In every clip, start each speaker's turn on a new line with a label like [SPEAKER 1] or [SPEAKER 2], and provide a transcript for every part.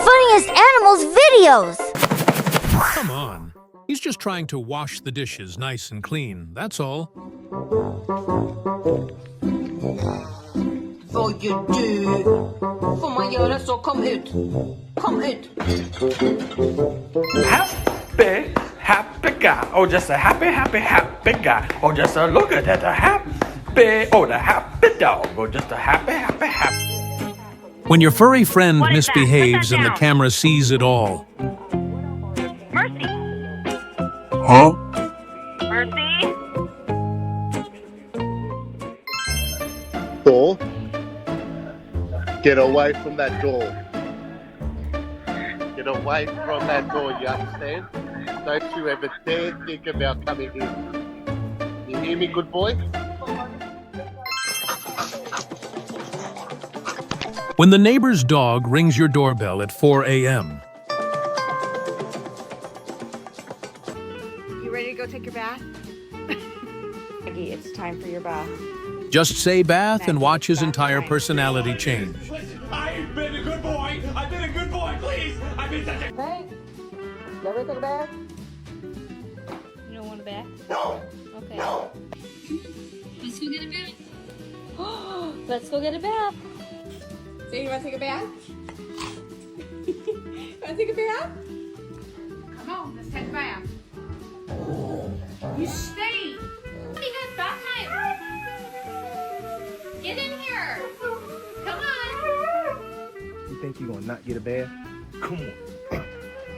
[SPEAKER 1] Funniest Animals videos!
[SPEAKER 2] Come on. He's just trying to wash the dishes nice and clean, that's all.
[SPEAKER 3] Vad gör du? Får man göra så? Kom ut! Kom ut!
[SPEAKER 4] Happy, happy guy. Oh, just a happy, happy, happy guy. Oh, just a look at that, a happy. Oh, the happy dog. Oh, just a happy, happy, happy.
[SPEAKER 2] When your furry friend
[SPEAKER 5] What is that?
[SPEAKER 2] misbehaves
[SPEAKER 5] Put that
[SPEAKER 2] and the
[SPEAKER 5] down.
[SPEAKER 2] camera sees it all,
[SPEAKER 5] Mercy!
[SPEAKER 4] Huh?
[SPEAKER 5] Mercy!
[SPEAKER 6] Door. Get away from that door. Get away from that door, you understand? Don't you ever dare think about coming in. You hear me, good boy?
[SPEAKER 2] when the neighbor's dog rings your doorbell at 4 a.m.,
[SPEAKER 7] You ready to go take your bath? Maggie, it's time for your bath.
[SPEAKER 2] just say bath and watch his entire personality change.
[SPEAKER 4] I've been a good boy. I've been a good boy, please. I've been such a...
[SPEAKER 7] Hey, you ever take a bath?
[SPEAKER 8] You don't want a bath?
[SPEAKER 4] No.
[SPEAKER 8] Okay. Let's go get a bath. Let's go get a bath.
[SPEAKER 7] So you want to take a bath? Want to take a bath? Come on, let's take a bath. You stay.
[SPEAKER 8] You guys bath time. Get in here. Come on.
[SPEAKER 9] You think you're gonna not get a bath?
[SPEAKER 4] Come on.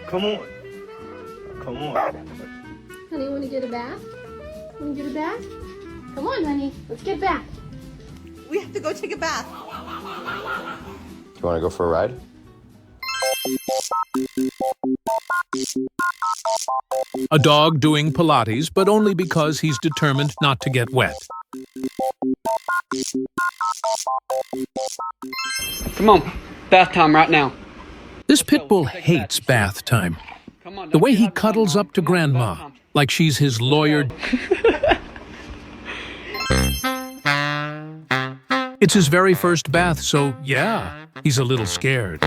[SPEAKER 4] Come on. Come on.
[SPEAKER 10] Honey, want to get a bath? Want to get a bath? Come on, honey. Let's get back.
[SPEAKER 7] We have to go take a bath.
[SPEAKER 11] Do you want to go for a ride?
[SPEAKER 2] A dog doing Pilates, but only because he's determined not to get wet.
[SPEAKER 12] Come on, bath time right now.
[SPEAKER 2] This pit bull hates bath time.
[SPEAKER 12] Come on.
[SPEAKER 2] The way he cuddles up to Grandma, like she's his lawyer. It's his very first bath, so yeah, he's a little scared.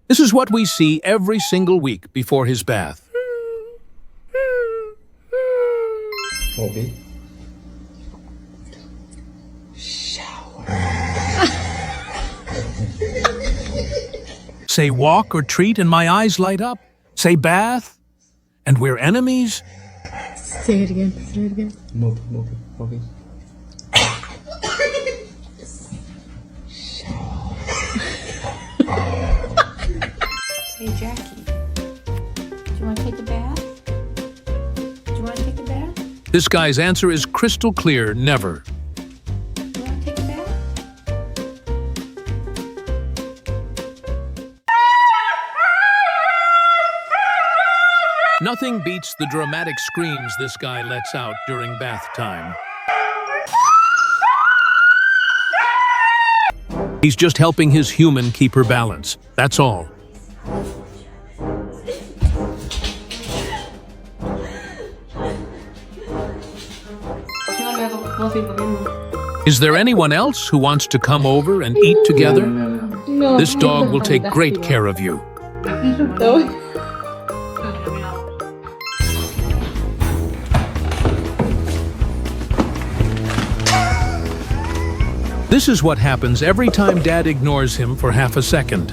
[SPEAKER 2] This is what we see every single week before his bath.
[SPEAKER 9] Bobby.
[SPEAKER 2] Say walk or treat and my eyes light up. Say bath and we're enemies.
[SPEAKER 10] Say it again. Say it again.
[SPEAKER 9] Bobby, Bobby, Bobby.
[SPEAKER 7] Hey, Jackie. Do you want to take a bath? Do you want to take a bath?
[SPEAKER 2] This guy's answer is crystal clear, never.
[SPEAKER 7] Do you want to take a bath?
[SPEAKER 2] Nothing beats the dramatic screams this guy lets out during bath time. He's just helping his human keep her balance. That's all. Is there anyone else who wants to come over and eat together?
[SPEAKER 10] No.
[SPEAKER 2] This dog will take great care of you. This is what happens every time Dad ignores him for half a second.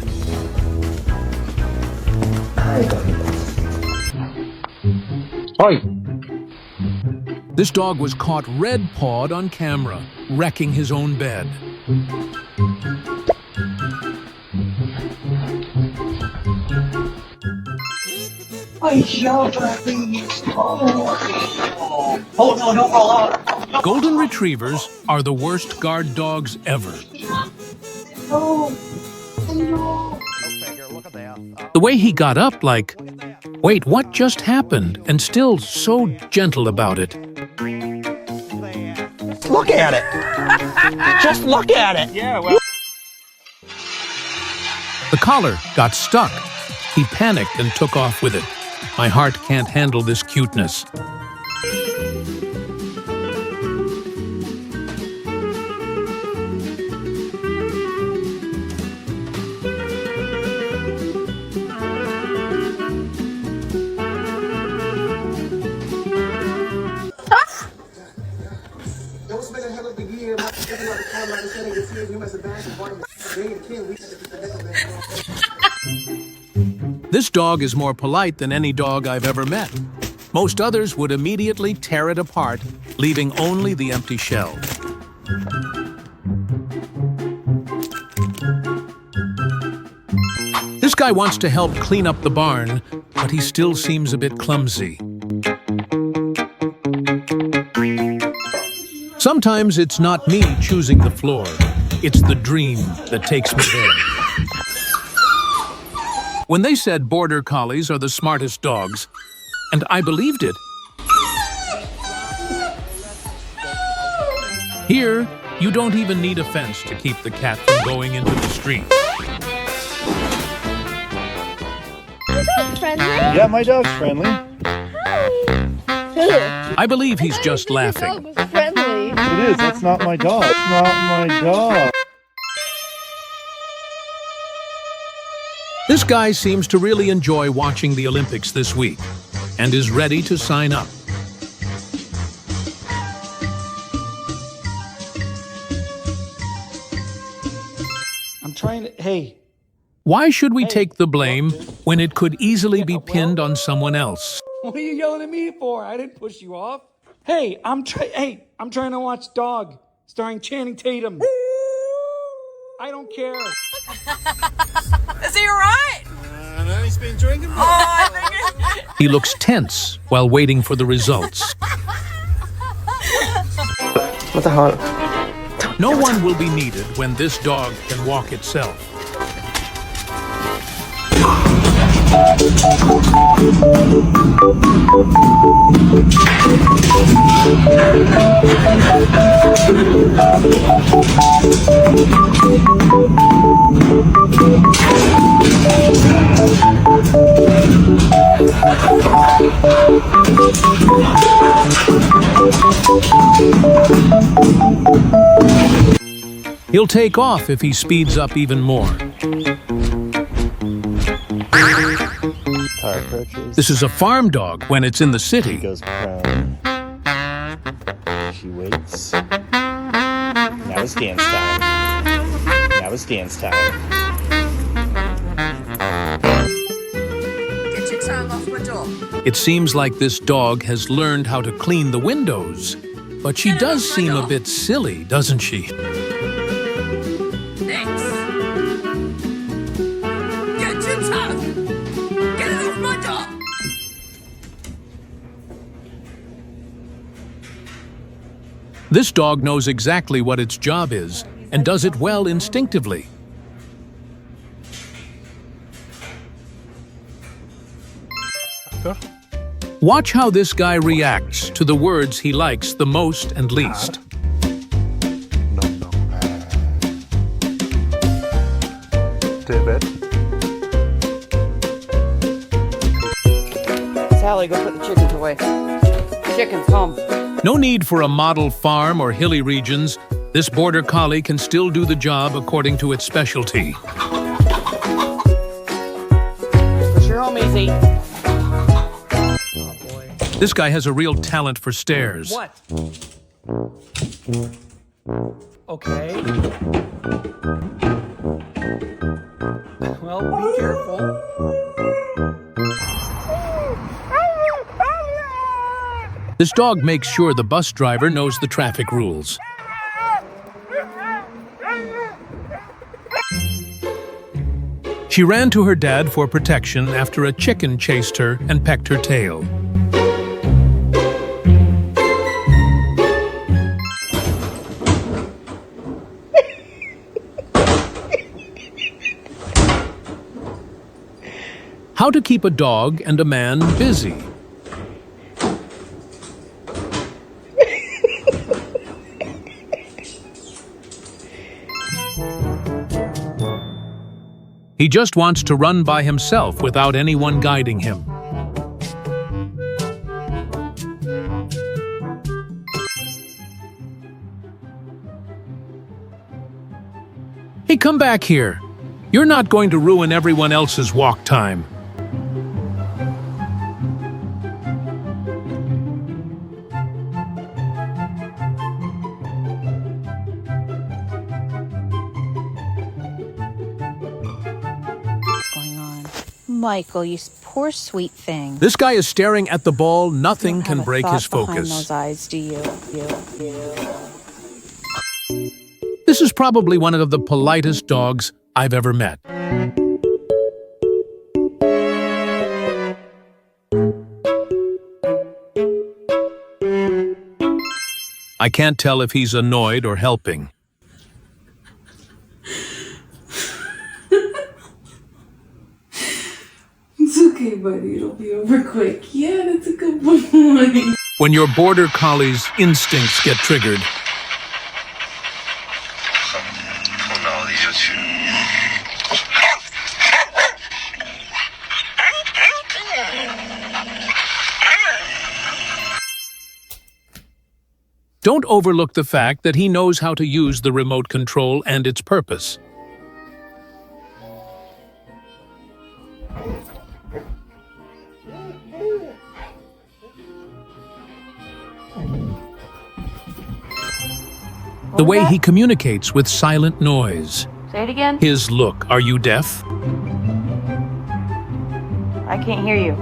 [SPEAKER 9] Oi!
[SPEAKER 2] This dog was caught red-pawed on camera, wrecking his own bed. Golden Retrievers are the worst guard dogs ever. The way he got up like, wait, what just happened? And still so gentle about it.
[SPEAKER 4] Look at it. Just look at it. Yeah, well.
[SPEAKER 2] The collar got stuck. He panicked and took off with it. My heart can't handle this cuteness. This dog is more polite than any dog I've ever met. Most others would immediately tear it apart, leaving only the empty shell. This guy wants to help clean up the barn, but he still seems a bit clumsy. Sometimes it's not me choosing the floor, it's the dream that takes me there. When they said border collies are the smartest dogs, and I believed it. Here, you don't even need a fence to keep the cat from going into the street.
[SPEAKER 1] Friendly?
[SPEAKER 9] Yeah, my dog's friendly.
[SPEAKER 2] I believe he's just laughing.
[SPEAKER 1] Was friendly.
[SPEAKER 9] It is. That's not my dog. It's not my dog.
[SPEAKER 2] This guy seems to really enjoy watching the Olympics this week and is ready to sign up.
[SPEAKER 12] I'm trying to. Hey.
[SPEAKER 2] Why should we take the blame when it could easily be pinned on someone else?
[SPEAKER 12] What are you yelling at me for? I didn't push you off. Hey, I'm trying to watch Dog, starring Channing Tatum. I don't care.
[SPEAKER 3] Is he alright?
[SPEAKER 9] No, he's been drinking.
[SPEAKER 2] He looks tense while waiting for the results.
[SPEAKER 9] What the hell?
[SPEAKER 2] No one will be needed when this dog can walk itself. He'll take off if he speeds up even more.
[SPEAKER 9] Car approaches.
[SPEAKER 2] This is a farm dog when it's in the city.
[SPEAKER 9] Goes prone. She waits. Now it's dance time. Now it's dance time.
[SPEAKER 3] Get your tongue off my door.
[SPEAKER 2] It seems like this dog has learned how to clean the windows, but she does seem a bit silly, doesn't she?
[SPEAKER 3] Thanks. Get your tongue. Get it off my door.
[SPEAKER 2] This dog knows exactly what its job is and does it well instinctively. Watch how this guy reacts to the words he likes the most and least.
[SPEAKER 9] David.
[SPEAKER 12] Sally, go put the chickens away. Chickens, home.
[SPEAKER 2] No need for a model farm or hilly regions. This border collie can still do the job according to its specialty.
[SPEAKER 12] Push your home easy.
[SPEAKER 2] This guy has a real talent for stairs.
[SPEAKER 12] What? Okay. Well, be careful.
[SPEAKER 2] This dog makes sure the bus driver knows the traffic rules. She ran to her dad for protection after a chicken chased her and pecked her tail. How to keep a dog and a man busy. He just wants to run by himself without anyone guiding him. Hey, come back here. You're not going to ruin everyone else's walk time.
[SPEAKER 7] Michael, you poor sweet thing.
[SPEAKER 2] This guy is staring at the ball. Nothing can break his
[SPEAKER 7] Behind
[SPEAKER 2] focus.
[SPEAKER 7] those eyes, do you?
[SPEAKER 2] This is probably one of the politest dogs I've ever met. I can't tell if he's annoyed or helping.
[SPEAKER 3] It's okay, buddy. It'll be over quick. Yeah, that's a good boy.
[SPEAKER 2] When your border collie's instincts get triggered, don't overlook the fact that he knows how to use the remote control and its purpose. The way he communicates with silent noise.
[SPEAKER 8] Say it again.
[SPEAKER 2] His look, are you deaf?
[SPEAKER 8] I can't hear you.